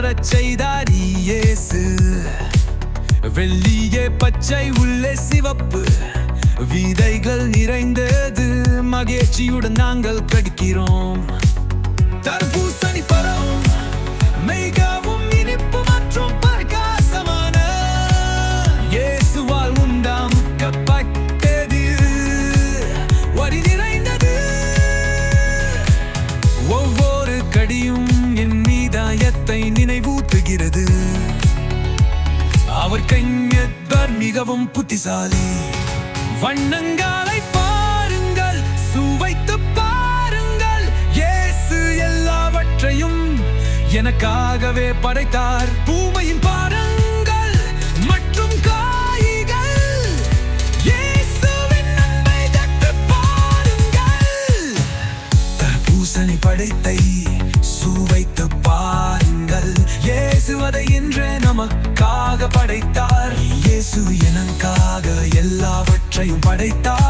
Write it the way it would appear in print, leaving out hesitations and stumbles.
வரச் செய்தார் இயேசு. வெள்ளியே பச்சை உள்ளே சிவப்பு விதைகள் நிறைந்தது, மகிழ்ச்சியுடன் நாங்கள் கடிக்கிறோம். தர்பூசணி பழம் மிகவும் இனிப்பு மற்றும் பிரகாசமான இயேசுவால் உண்டாக்கப்பட்டது, வரி நிறைந்தது. ஒவ்வொரு கடியும் என் இதயத்தை நினைவூட்டுகிறது. அவர் கைஞர் மிகவும் புத்திசாலி. வண்ணங்களை பாருங்கள், சுவைத்து பாருங்கள், இயேசு எல்லாவற்றையும் எனக்காகவே படைத்தார். பூமையின் பாருங்கள் மற்றும் காய்கள், இயேசுவின் நன்மை தட்டு பாருங்கள். தர்பூசணி படைத்தை சுவைத்து பாருங்கள், இயேசு அதை இன்றே நமக்காக படைத்தார். இயேசு எனக்காக எல்லாவற்றையும் படைத்தார்.